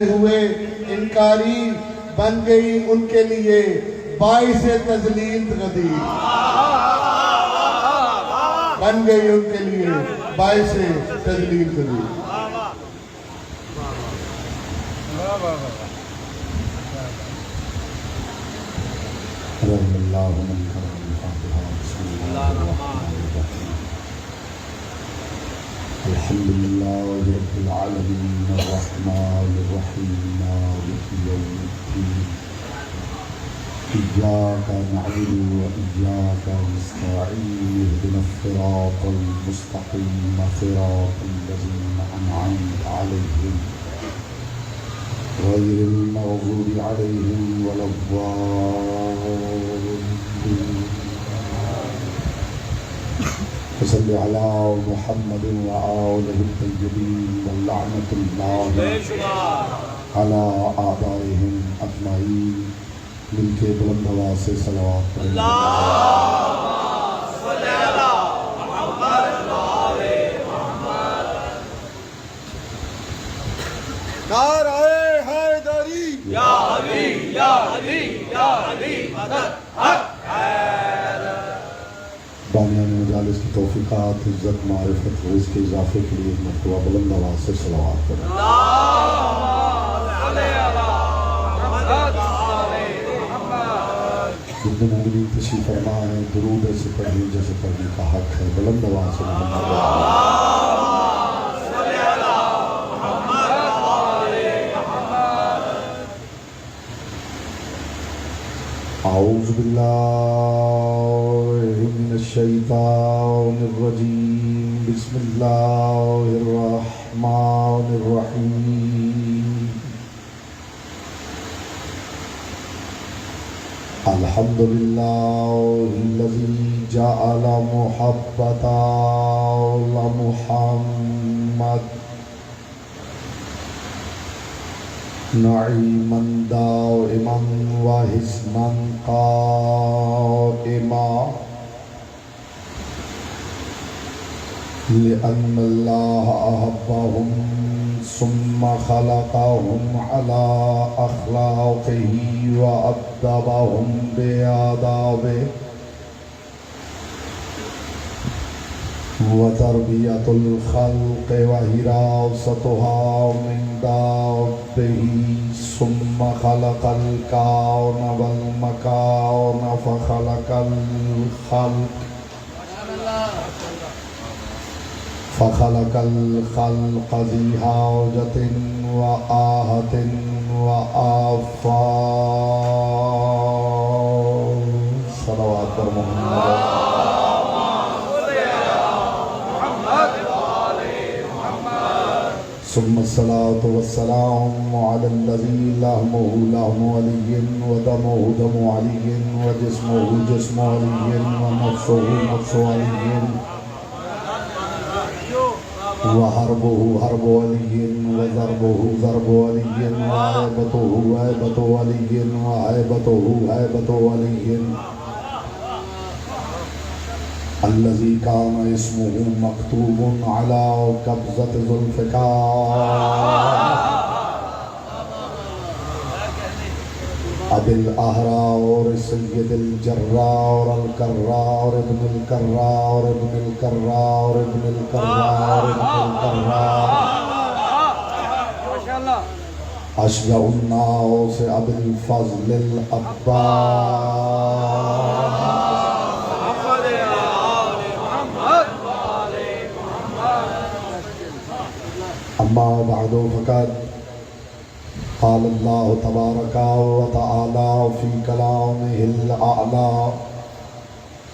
हुए इनकारी बन गई उनके लिए बाइस तजलील गदीर, बन गई उनके लिए बाइस तजलील गदीर। अल्हम्दुलिल्लाह रब्बिल आलमीन अर्रहमानिर रहीम मालिकि यौमिद्दीन इय्याका नअबुदु व इय्याका नस्तईन इहदिनस सिरातल मुस्तक़ीम सिरातल लज़ीना अनअमता अलैहिम गैरिल मग़ज़ूबि अलैहिम वलद्दाल्लीन। वसल्लि अला मुहम्मद व आलिहि तय्यबीन व लअनतुल्लाहि अला आबाइहिम अजमईन। मिलके बुलंद आवाज़ से सलावत पढ़ें। नाराए हैदरी या अली या अली या अली मदद हक हैदर। बानियान मजालिस की तौफीकात, इज़्ज़त, मारिफत, रिज़्क़ के इज़ाफ़े के लिए मरतबा बुलंद आवाज़ से सलावत पढ़ें। जितने नाज़रीन तशरीफ़ फरमा है दुरूद ऐसे पढ़िए जैसे पढ़ने का हक है। बुलंद आवाज़ से औज़ु बिल्लाहि मिनश शैतानिर रजीम। बिस्मिल्लाहिर रहमानिर रहीम। अल्हम्दुलिल्लाहिल्लज़ी जअला मुहब्बता मुहम्मद नईमन दाइमन व हिस्नन काइमा लिअन्नल्लाह अहब्बहुम सुम्मा खलक़हुम अला अख़लाक़िही व अद्दबहुम बिआदाबिही व तरबियतुल खल्क़ि व हिरासतुहा मिन दाब्बिही सुम्मा खलक़ल कौन वल मकान फ़खलक़ल खल्क़ ज़ी हाजतिन व आहतिन व आफ़ात। सलावत पर मोहम्मद। सुम्मस्सलातु वस्सलामु अलल्लज़ी लहमुहु लहमु अलिय्यिन व दमुहु दमु अलिय्यिन व जिस्मुहु जिस्मु अलिय्यिन व नफ्सुहु नफ्सु अलिय्यिन व हर्बुहु हर्बु अलिय्यिन व ज़रबुहु ज़रबु अलिय्यिन व हैबतुहु हैबतु अलिय्यिन व हैबतुहु हैबतु अलिय्यिन। अल्लज़ी काना इस्मुहु मक्तूबुन अला कब्ज़ति ज़ुल्फ़िकार अबिल अहरार सय्यदिल जर्रार अल कर्रार इब्नुल कर्रार इब्नुल कर्रार इब्नुल कर्रार इब्नुल कर्रार माशाअल्लाह अशजउन नास अबिल फ़ज़लिल अब्बास। अम्मा बअदु फ़क़द क़ाल अल्लाहु तबारक व तआला फ़ी कलामिहिल अअला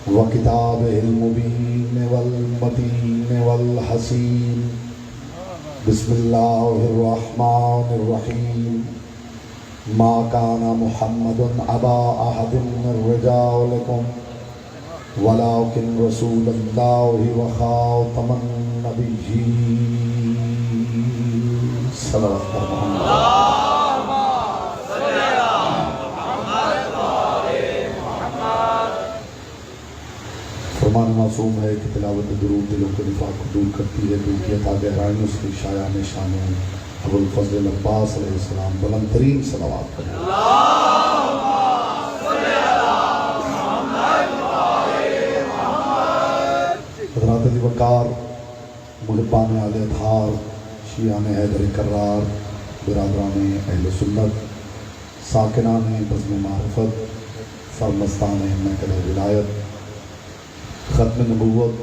व किताबिहिल मुबीन वल मतीन वल हसीन। बिस्मिल्लाहिर रहमानिर रहीम। मा काना मुहम्मदुन अबा अहदिन मिर रिजालिकुम वलाकिन रसूलुल्लाहि व खातमन नबिय्यीन। सल्लल्लाहु अलैहि वसल्लम। फरमान मासूम है कि तिलावत दुरूद दिलों के निफाक को दूर करती है, दूर किया था गहराइयों से शाया निशानों अबुल फजल अब्बास अलैहिस्सलाम बुलंद तरीन सलावत करें। हज़रात अली वक़ार मुहिब्बान आले अतहार शियाने हैदर करार बिरादरान अहले सुन्नत साकिनान बज़्म मारिफत सरमस्तान महकल विलायत ख़त्म नबूवत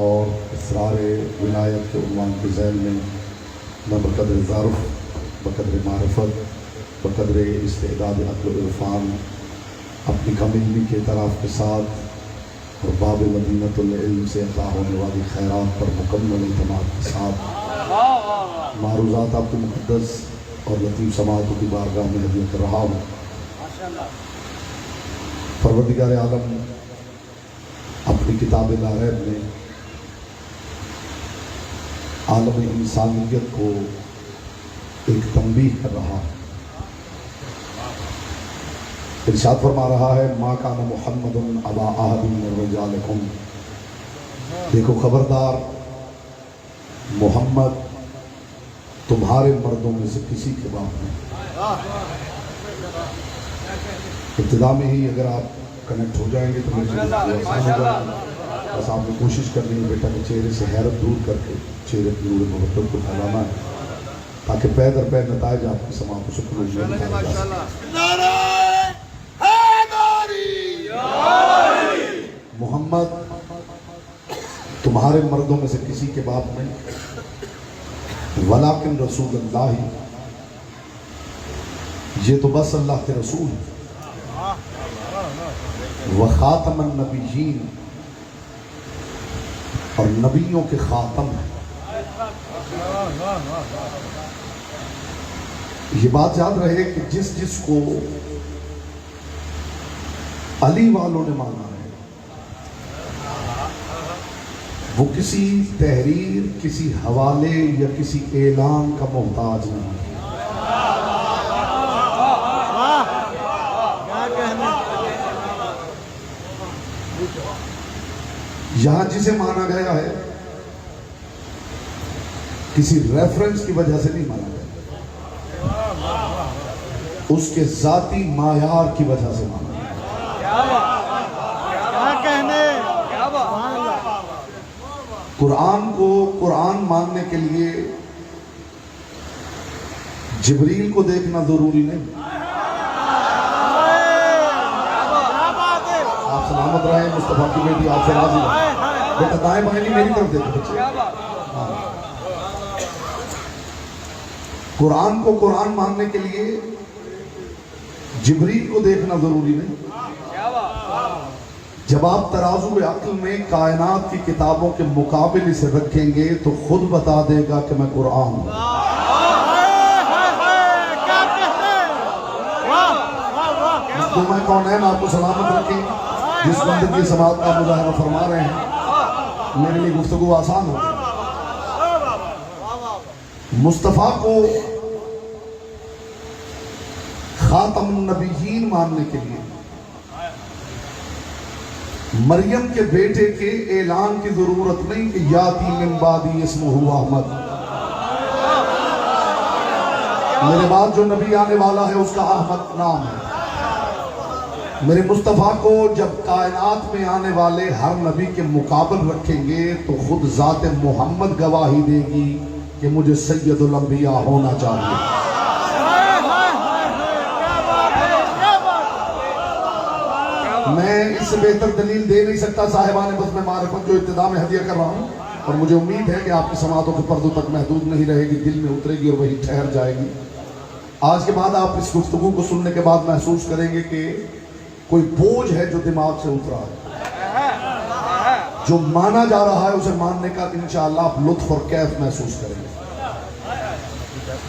और इसरार विलायत के उन्वान के ज़ैल में मैं बक़द्र ज़र्फ़ बक़द्र मारिफत बक़द्र इस्तेदाद अक़्ल इरफ़ान अपनी कम इल्मी के तरफ के साथ और बाब मदीनतुल इल्म से अता होने वाली खैरात पर मुकम्मल इत्मीनान के साथ मारूज़ात आपको मुक़द्दस और लतीफ़ समातों की बारगाह में हदिया कर रहा हूँ। परवरदिगार आलम अपनी किताब लारैब में आलम इंसानियत को एक तंबीह कर रहा है। इरशाद फरमा रहा है मा काना मुहम्मदुन अबा अहदिन मिन रिजालिकुम, देखो खबरदार मोहम्मद तुम्हारे मर्दों में से किसी के बाप नहीं। इब्तिदा में ही अगर आप कनेक्ट हो जाएंगे तो मुझे आसान हो जाएगा। बस आपने कोशिश करनी है बेटा के चेहरे से हैरत दूर करके चेहरे की नूर मोहब्बत को फैलाना है ताकि पै दर पै नताइज आपकी समात को शुक्र मोहम्मद तुम्हारे मर्दों में से किसी के बाप नहीं, वलाकिन रसूल अल्लाह, ये तो बस अल्लाह के रसूल व खातमन नबीयीन, और नबियों के खातम है। ये बात याद रहे कि जिस जिसको अली वालों ने माना है वो किसी तहरीर, किसी हवाले या किसी ऐलान का मोहताज नहीं है। यहां जिसे माना गया है किसी रेफरेंस की वजह से नहीं माना गया, उसके जाती मायार की वजह से माना गया। कुरान को कुरान मानने के लिए जिब्रील को देखना जरूरी नहीं। आप सलामत रहे, मुस्तफा की बेटी आपसे राजी रहे। बेटा दाएं बाएं नहीं, मेरी तरफ देखो बच्चे। कुरान को कुरान मानने के लिए जिब्रील को देखना जरूरी नहीं। जब आप तराजू अक्ल में कायनात की किताबों के मुकाबिल इसे रखेंगे तो खुद बता देगा कि मैं कुरान हूं। मैं कौन है, आपको सलामत रखें। जिस बंदे की समात का मुजाहरा फरमा रहे हैं, मेरे लिए गुफ्तगू आसान हो। मुस्तफा को खातमुन नबीयीन मानने के लिए मरियम के बेटे के ऐलान की जरूरत नहीं कि याती मिन बादी इस्मुहु अहमद, मेरे बाद जो नबी आने वाला है उसका अहमद नाम है। मेरे मुस्तफ़ा को जब कायनात में आने वाले हर नबी के मुकाबल रखेंगे तो खुद ज़ात मोहम्मद गवाही देगी कि मुझे सैयदुल अंबिया होना चाहिए। मैं इससे बेहतर दलील दे नहीं सकता साहिबान बज़्म मारिफत जो इब्तिदा में हदिया कर रहा हूँ, और मुझे उम्मीद है कि आपकी समातों के पर्दों तक महदूद नहीं रहेगी, दिल में उतरेगी और वही ठहर जाएगी। आज के बाद आप इस गुफ्तगू को सुनने के बाद महसूस करेंगे कि कोई बोझ है जो दिमाग से उतरा है। जो माना जा रहा है उसे मानने का इंशाअल्लाह आप लुत्फ और कैफ महसूस करेंगे।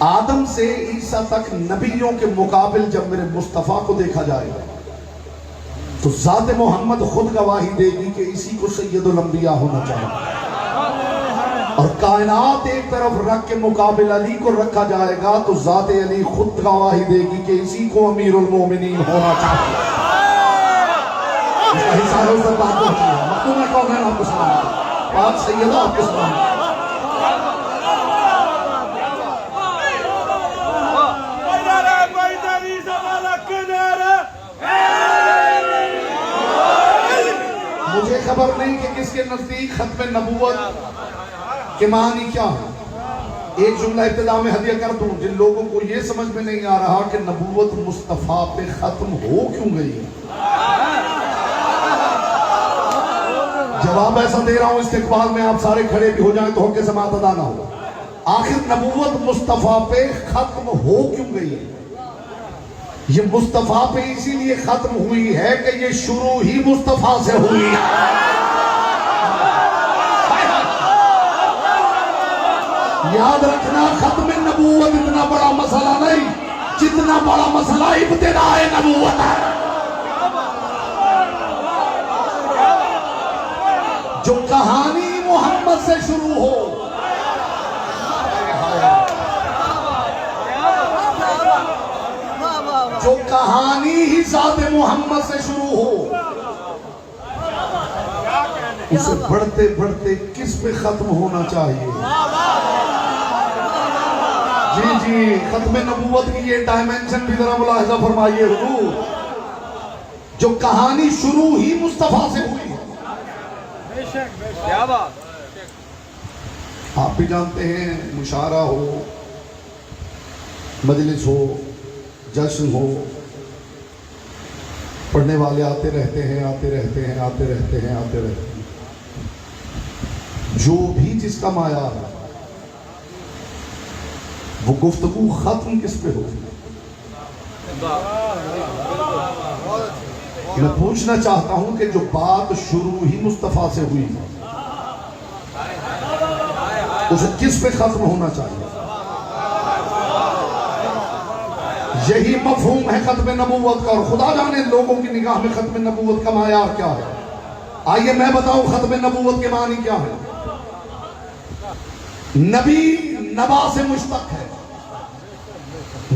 आदम से ईसा तक नबियों के मुकाबिल जब मेरे मुस्तफ़ा को देखा जाएगा तो ज़ात मोहम्मद खुद गवाही देगी कि इसी को सैयदुल अंबिया होना चाहिए। और कायनात एक तरफ रख के मुकाबिल अली को रखा जाएगा तो ज़ात अली खुद गवाही देगी कि इसी को अमीरुल मोमिनीन होना चाहिए। इसका हिस्सा है, उस बात को मखदूम है कौन है, आपको सलाम पाक सैयदा आपको सलाम। के नजदीक खत्म नबूवत के मानी क्या है? एक जुमला इब्तिदा में हदिया कर दूं, जिन लोगों को ये समझ में नहीं आ रहा कि नबूवत मुस्तफ़ा पे खत्म हो क्यों गई, जवाब ऐसा दे रहा हूं इस्तिकबाल में, आप सारे खड़े भी हो जाएं तो हक़ समाअत अदा ना हो। आखिर नबूवत मुस्तफ़ा पे खत्म हो क्यों गई? ये मुस्तफ़ा पे इसीलिए खत्म हुई है कि ये शुरू ही मुस्तफ़ा से हुई है। याद रखना, खत्म नबूवत इतना बड़ा मसला नहीं जितना बड़ा मसला इब्तिदाए नबूवत है। जो कहानी मोहम्मद से शुरू हो, जो कहानी ही ज़ात मोहम्मद से शुरू हो, उसे बढ़ते बढ़ते किस पे खत्म होना चाहिए? जी जी, खत्म नबूवत की ये डायमेंशन भी जरा मुलाहिजा फरमाइए हुजूर। जो कहानी शुरू ही मुस्तफा से हुई है। क्या बात, आप भी जानते हैं, मुशारा हो, मजलिस हो, जश्न हो, पढ़ने वाले आते रहते हैं, आते रहते हैं, आते रहते हैं, आते रहते हैं। जो भी जिसका माया है, वो गुफ्तगू खत्म किस पे होगी? मैं पूछना चाहता हूं कि जो बात शुरू ही मुस्तफा से हुई है, उसे किस पे खत्म होना चाहिए? यही मफहूम है खत्म नबूवत का, और खुदा जाने लोगों की निगाह में खत्म नबूवत का मायार क्या है। आइए मैं बताऊं खत्म नबूवत के मानी क्या है। नबी नबा से मुश्तक है।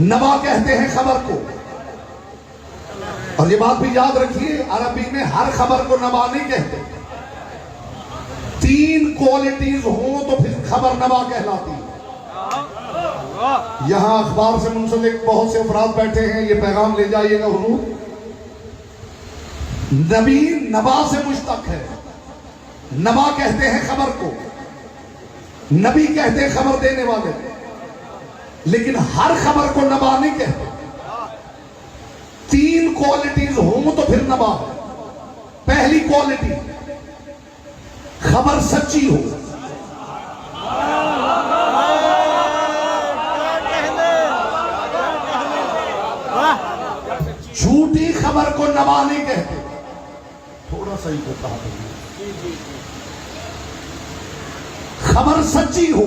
नबा कहते हैं खबर को, और ये बात भी याद रखिए, अरबी में हर खबर को नबा नहीं कहते। 3 क्वालिटीज हो तो फिर खबर नबा कहलाती है। यहां अखबार से मुंसलिक बहुत से अफराद बैठे हैं, ये पैगाम ले जाइएगा हुजूर। नबी नबा से मुश्तक है। नबा कहते हैं खबर को, नबी कहते हैं खबर देने वाले, लेकिन हर खबर को नबा नहीं कहते। 3 क्वालिटीज हो तो फिर नबा। पहली क्वालिटी, खबर सच्ची हो। झूठी खबर को नबा नहीं कहते। थोड़ा सा ही को कहा, खबर सच्ची हो,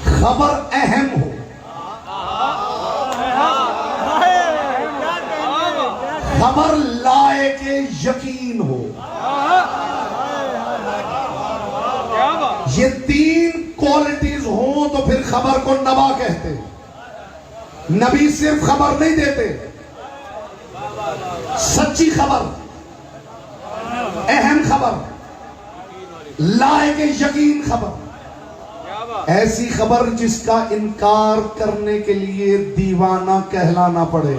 खबर अहम हो, खबर लायके यकीन हो। ये 3 क्वालिटीज हो तो फिर खबर को नबा कहते। नबी सिर्फ खबर नहीं देते, सच्ची खबर, अहम खबर, लायके यकीन खबर, ऐसी खबर जिसका इनकार करने के लिए दीवाना कहलाना पड़े।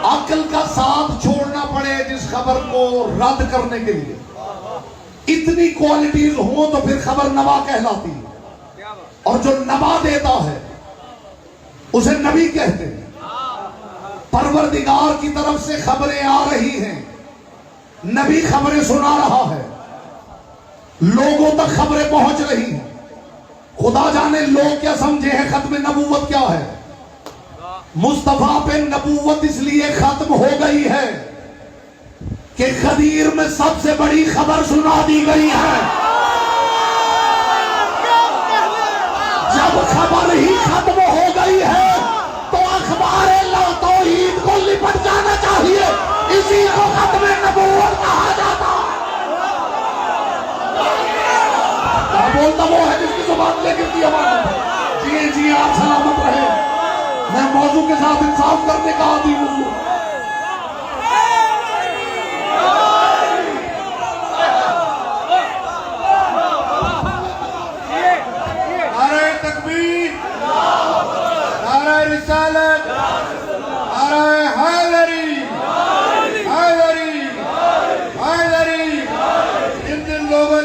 अक्ल का साथ छोड़ना पड़े जिस खबर को रद्द करने के लिए। इतनी क्वालिटीज हो तो फिर खबर नबा कहलाती है। और जो नबा देता है उसे नबी कहते हैं। परवरदिगार की तरफ से खबरें आ रही हैं, नबी खबरें सुना रहा है, लोगों तक खबरें पहुंच रही हैं। खुदा जाने लोग क्या समझे हैं खत्म नबूवत क्या है। मुस्तफा पे नबूवत इसलिए खत्म हो गई है कि खदीर में सबसे बड़ी खबर सुना दी गई है। जब खबर ही खत्म हो गई है तो अखबार तौहीद को लिपट जाना चाहिए। इसी को खत्म नबूवत कहा जाता है। क्या बोलता वो है जिसकी जुबान लेकर की अमानत है। जी जी, आप सलामत रहे। मैं मौजू के साथ इंसाफ करने का आदी हूँ। नारे तकबीर, नारे रिसालत।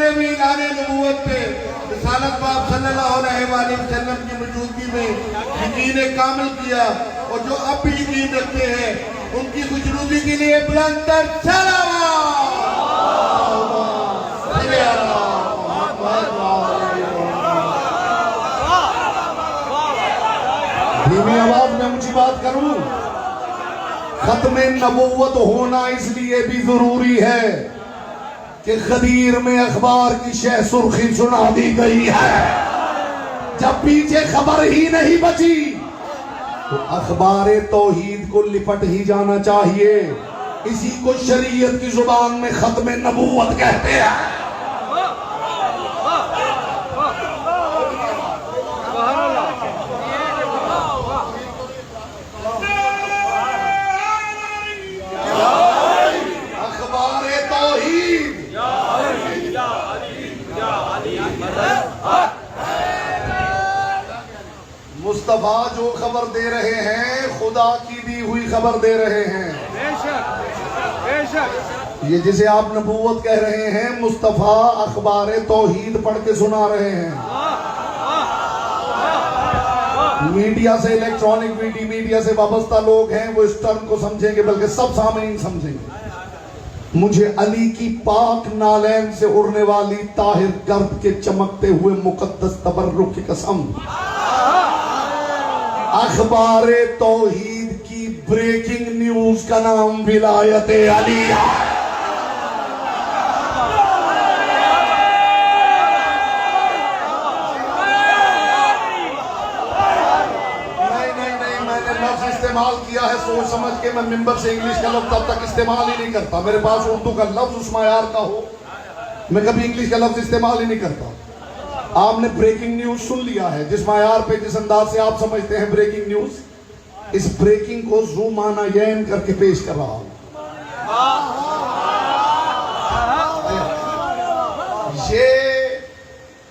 ने भी ऐलान नबूवत पे रिसालत पाक सल्लल्लाहु अलैहि वसल्लम की मौजूदगी में यकीन कामिल किया, और जो अब भी यकीन रखते हैं उनकी खुशनुदी के लिए बुलंद तर धीमी आवाज में ऊंची बात करूं। खत्म नबूवत होना इसलिए भी जरूरी है कि गदीर में अखबार की शह सुर्खी सुना दी गई है। जब पीछे खबर ही नहीं बची तो अखबार तौहीद को लिपट ही जाना चाहिए। इसी को शरीयत की जुबान में खत्म नबूवत कहते हैं। मुस्तफा जो खबर दे रहे हैं खुदा की दी हुई खबर दे रहे हैं। बेशक ये जिसे आप नबूवत कह रहे हैं, मुस्तफा अखबार तौहीद पढ़ के सुना रहे हैं। मीडिया से, इलेक्ट्रॉनिक मीडिया से वाबस्ता लोग हैं, वो इस टर्म को समझेंगे, बल्कि सब सामईन समझेंगे। मुझे अली की पाक नालैन से उड़ने वाली ताहिर गर्द के चमकते हुए मुकद्दस तबर्रुक की कसम, अखबार तौहीद की ब्रेकिंग न्यूज का नाम विलायत अली है। नहीं, मैंने लफ्ज इस्तेमाल किया है सोच समझ के। मैं मिंबर से इंग्लिश का लफ्ज तब तक इस्तेमाल ही नहीं करता। मेरे पास उर्दू का लफ्ज उस मायार का हो, मैं कभी इंग्लिश का लफ्ज इस्तेमाल ही नहीं करता। आपने ब्रेकिंग न्यूज सुन लिया है, जिस मायार पे, जिस अंदाज से आप समझते हैं ब्रेकिंग न्यूज, इस ब्रेकिंग को ज़ूमाना यैन करके पेश कर रहा हूं। ये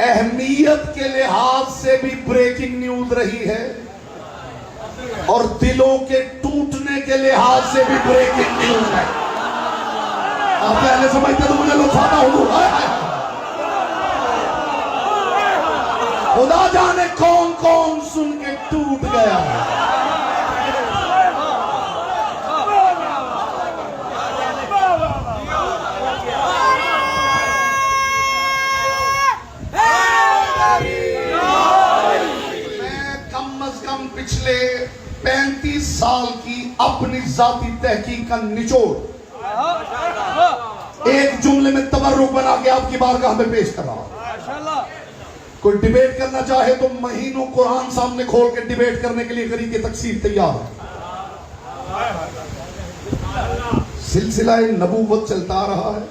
अहमियत के लिहाज से भी ब्रेकिंग न्यूज रही है और दिलों के टूटने के लिहाज से भी ब्रेकिंग न्यूज है। आप पहले समझते तो मुझे लुभाता हूं। खुदा जाने कौन कौन सुन के टूट गया है। मैं कम अज कम पिछले 35 साल की अपनी जाती तहकीक का निचोड़ एक जुमले में तबर्रुक बना के आपकी बारगाह में पेश कर रहा हूं। कोई डिबेट करना चाहे तो महीनों कुरान सामने खोल के डिबेट करने के लिए गरीब की तकसीर तैयार है। सिलसिला नबूवत चलता रहा है।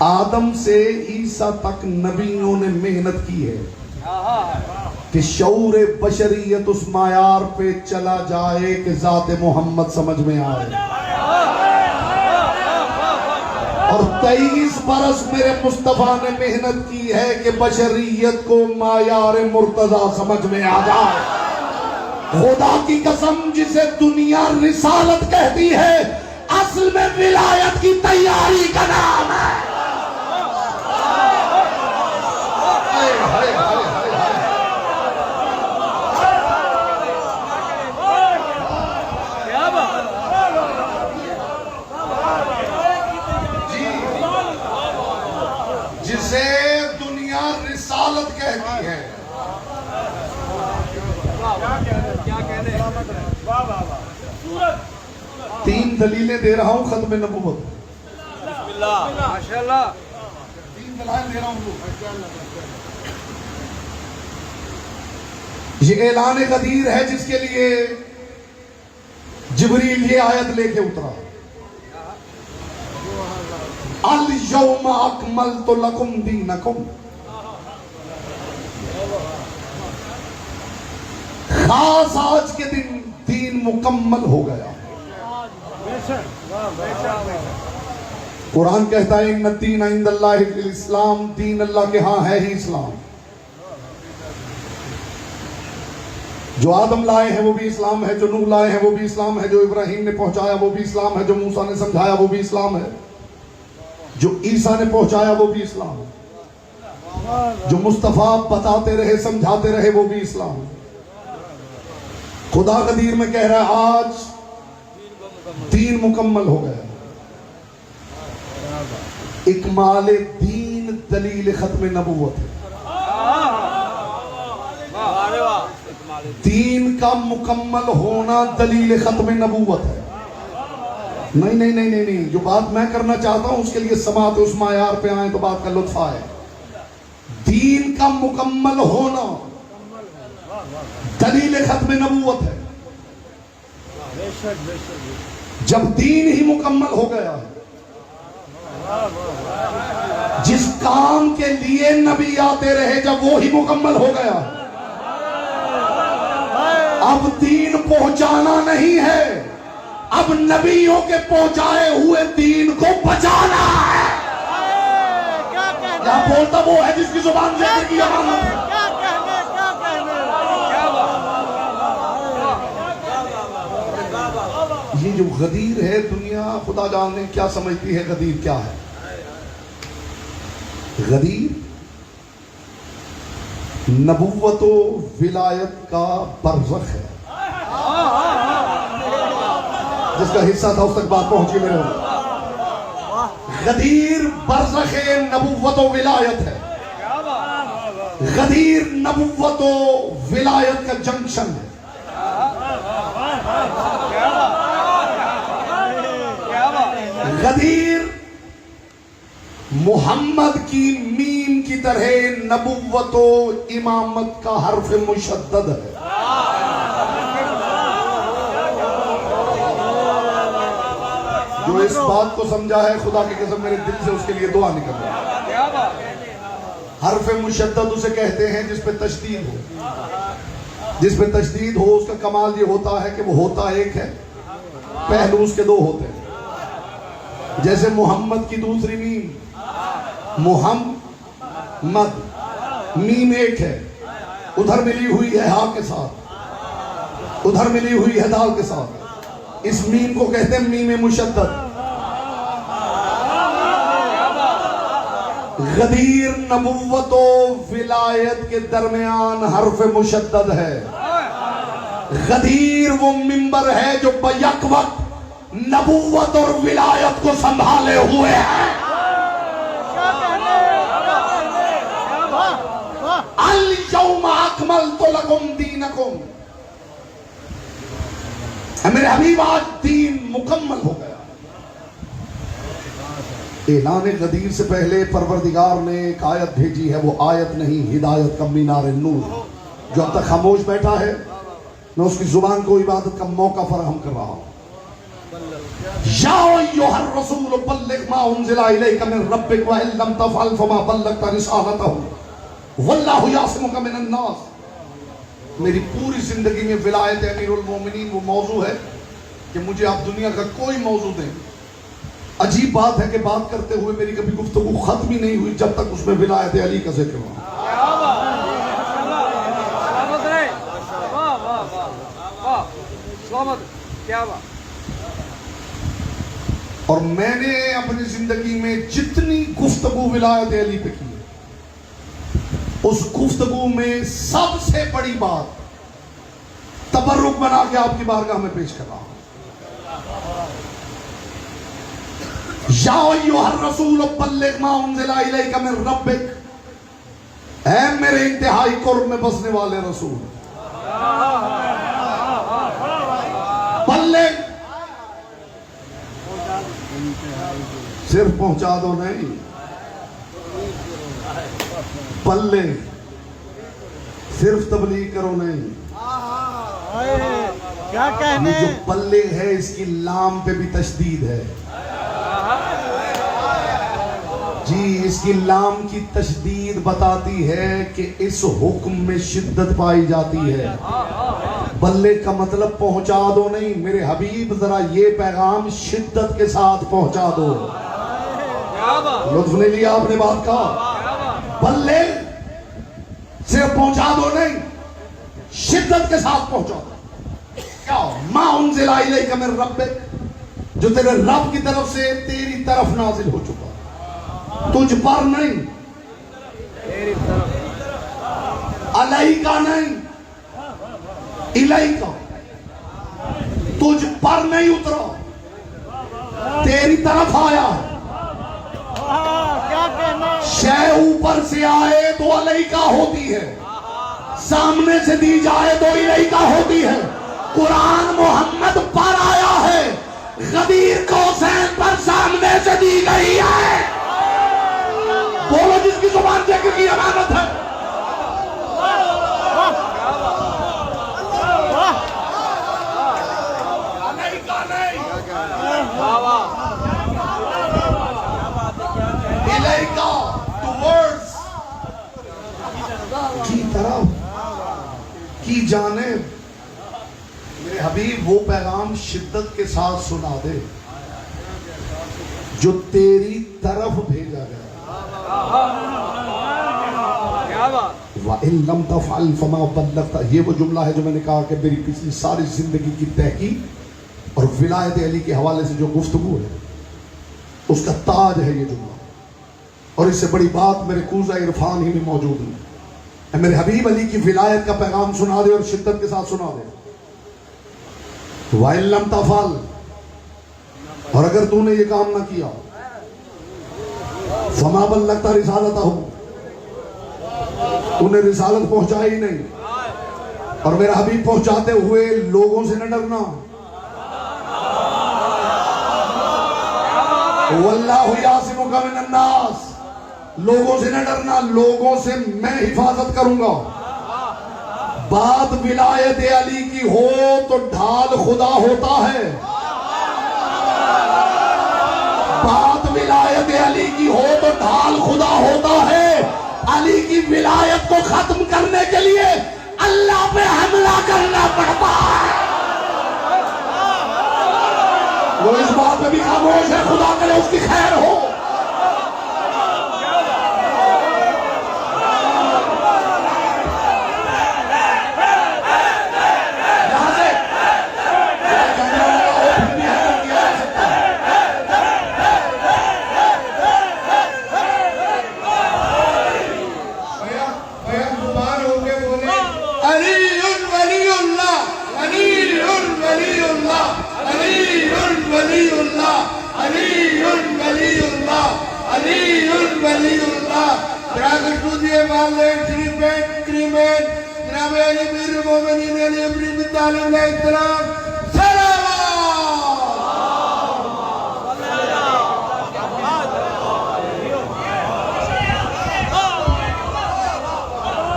आदम से ईसा तक नबियों ने मेहनत की है कि शऊर बशरियत उस मायार पे चला जाए कि जात मोहम्मद समझ में आए। और 23 बरस मेरे मुस्तफा ने मेहनत की है कि बशरियत को मायार मुर्तजा समझ में आ जाए। खुदा की कसम, जिसे दुनिया रिसालत कहती है, असल में विलायत की तैयारी का नाम है। जिसे दुनिया रिसालत कहती है। क्या कहने? 3 दलीलें दे रहा हूं खत्म नबूवत। माशाअल्लाह 3 दलाइल दे रहा हूं। ये ऐलान गदीर है जिसके लिए जिब्रील ये आयत लेके उतरा, अल यौम अकमलतु लकुम दीनकुम। खास आज के दिन दीन मुकम्मल हो गया। कुरान कहता है इन्ना दीन इंदल्लाहिल इस्लाम, दीन अल्लाह के यहां है ही इस्लाम। जो आदम लाए हैं वो भी इस्लाम है, जो नूह लाए हैं वो भी इस्लाम है, जो इब्राहिम ने पहुंचाया वो भी इस्लाम है, जो मूसा ने समझाया वो भी इस्लाम है, जो ईसा ने पहुंचाया वो भी इस्लाम है, जो मुस्तफा बताते रहे समझाते रहे वो भी इस्लाम है। खुदा गदीर में कह रहा है आज दीन मुकम्मल हो गया। इकमाल दीन दलील खत्म नबूवत है। दीन का मुकम्मल होना दलील खत्म नबूवत है। नहीं नहीं नहीं नहीं नहीं, जो बात मैं करना चाहता हूं उसके लिए समात उस मायार पे आए तो बात का लुत्फ आए। दीन का मुकम्मल होना दलील खत्म नबूवत है। जब दीन ही मुकम्मल हो गया है, जिस काम के लिए नबी आते रहे जब वो ही मुकम्मल हो गया, अब दीन पहुंचाना नहीं है, अब नबियों के पहुंचाए हुए दीन को बचाना है। क्या बोलता वो है जिसकी जुबान जिक्र की अमानत है। ये जो गदीर है दुनिया खुदा जाने क्या समझती है। गदीर क्या है? गदीर नबुव्वतो विलायत का बरज़ख है। जिसका हिस्सा था उस तक बात पहुंची मेरे। गदीर बरज़ख नबुव्वतो विलायत है। गदीर नबुव्वतो विलायत का जंक्शन है। गदीर मोहम्मद की मीम की तरह नबुव्वतो इमामत का हर्फ मुशद्दद है। जो इस बात को समझा है खुदा की कसम मेरे दिल से उसके लिए दुआ निकल रही है। हर्फ मुशद्दद उसे कहते हैं जिस पे तशदीद हो। जिस पे तशदीद हो उसका कमाल ये होता है कि वो होता एक है, पहलू उसके दो होते हैं। जैसे मोहम्मद की दूसरी मीम मुहम्मद, मीम एक है, उधर मिली हुई है हा के साथ, उधर मिली हुई है दाल के साथ। इस मीम को कहते हैं मीम मुशद्दद। गदीर नबुव्वतो विलायत के दरमियान हर्फ मुशद्दद है। गदीर वो मिंबर है जो बैक वक्त नबुव्वत और विलायत को संभाले हुए है। अल यौम अकमलतु लकुम दीनकुम, मेरे हबीब आज दीन मुकम्मल हो गया। ऐलान गदीर से पहले परवरदिगार ने एक आयत भेजी है। वो आयत नहीं, हिदायत का मीनार नूर। जो अब तक खामोश बैठा है मैं उसकी जुबान को इबादत का मौका फराहम कर रहा हूं। या अय्युहर रसूल बल्लिग मा उनज़िला इलैका मिन रब्बिक व इन लम तफ़अल फमा बल्लगता रिसालतहु वल्लाहु यासिमुका मिनन नास। मेरी पूरी जिंदगी में विलायत अमीरुल मोमिनीन वो मौजू है कि मुझे आप दुनिया का कोई मौजू दें। अजीब बात है कि बात करते हुए मेरी कभी गुफ्तगू खत्म ही नहीं हुई जब तक उसमें विलायत अली का जिक्र हो। और मैंने अपनी जिंदगी में जितनी गुफ्तगू विलायत अली पे की, उस गुफ्तगू में सबसे बड़ी बात तबर्रुक बना के आपकी बारगाह में पेश कर रहा हूं। या अय्युहर रसूल बल्लिग मा उनज़िला इलैका मिन रब्बिक, ऐ मेरे इंतहाई कुर्ब में बसने वाले रसूल, बल्लिग सिर्फ पहुंचा दो नहीं, पल्ले सिर्फ तबलीग करो नहीं। क्या कहने, जो पल्ले है इसकी लाम पे भी तशदीद है जी। इसकी लाम की तशदीद बताती है कि इस हुक्म में शिद्दत पाई जाती है। बल्ले का मतलब पहुंचा दो नहीं, मेरे हबीब जरा ये पैगाम शिद्दत के साथ पहुंचा दो। लुत्फ नहीं लिया आपने बात का। बल्ले सिर्फ पहुंचा दो नहीं, शिद्दत के साथ पहुंचा दो। क्या मा उनज़िला इलैका मिन रब्बिक, जो तेरे रब की तरफ से तेरी तरफ नाजिल हो चुका। तुझ पर नहीं, अलैका नहीं, इलैका, तुझ पर नहीं उतरा, तेरी तरफ आया। क्या कहना, शय ऊपर से आए तो अलैका होती है, सामने से दी जाए तो इलैका होती है। कुरान मोहम्मद पर आया है, गदीर कौसैन पर सामने से दी गई है। बोलो जिसकी जुबान जिक्र की अमानत है। इलैका टुवर्ड्स की तरफ, की जानिब। मेरे हबीब वो पैगाम शिद्दत के साथ सुना दे जो तेरी तरफ भेजा गया। वइल्लम तफ़अल फमा बल्लग़ता, ये वो जुमला है जो मैंने कहा कि मेरी पिछली सारी जिंदगी की तहकीक और विलायत अली के हवाले से जो गुफ्तगू है उसका ताज है ये जुमला। और इससे बड़ी बात मेरे कूज़ा इरफान ही में मौजूद है। मेरे हबीब अली की विलायत का पैगाम सुना दे और शिद्दत के साथ सुना दे। वइल्लम तफ़अल, और अगर तूने ये काम ना किया, फमा बल्लग़ता रिसालतहू, तूने रिसालत पहुंचाई ही नहीं। और मेरा हबीब पहुंचाते हुए लोगों से न डरना। वल्लाहु यासिमुका मिनन नास, लोगों से न डरना, लोगों से मैं हिफाजत करूंगा। बात विलायत अली की हो तो ढाल खुदा होता है। बात विलायत अली की हो तो ढाल खुदा होता है। अली की विलायत को खत्म करने के लिए अल्लाह पे हमला करना पड़ता है। वो इस बात पे भी खामोश है, खुदा करे उसकी खैर हो।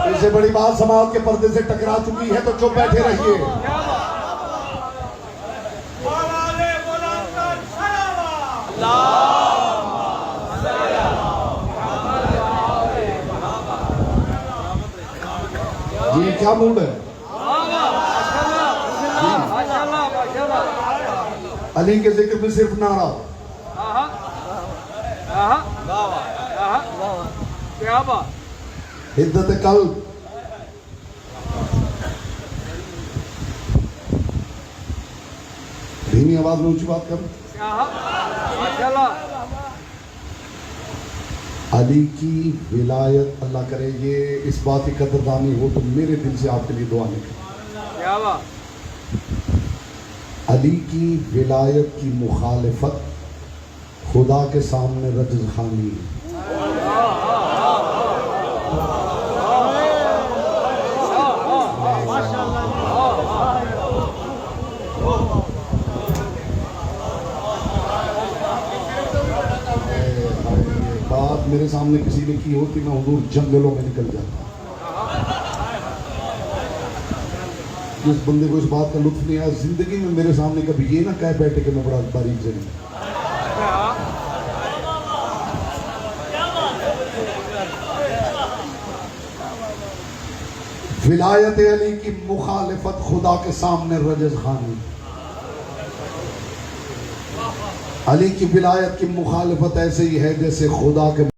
इससे बड़ी बात समाज के पर्दे से टकरा चुकी है तो चुप बैठे रहिए। जी क्या मूड है? अली के जिक्र में सिर्फ नारा, क्या बात, हिद्दत कल्ब, धीमी आवाज में ऊंची बात कर। अली की विलायत, अल्लाह करे ये इस बात की कदरदानी हो तो मेरे दिल से आपके लिए दुआ निकले। क्या बात, अली की विलायत की मुखालिफत खुदा के सामने रजज़ खानी है। बात मेरे सामने किसी ने की होती मैं हुजूर जंगलों में निकल जाता। जिस बंदे को इस बात का लुत्फ नहीं आया जिंदगी में मेरे सामने कभी ये ना कह बैठे कि मैं बड़ा बारीक से नहीं। विलायत अली की मुखालिफत खुदा के सामने रजज़ खानी। अली की विलायत की मुखालिफत ऐसे ही है जैसे खुदा के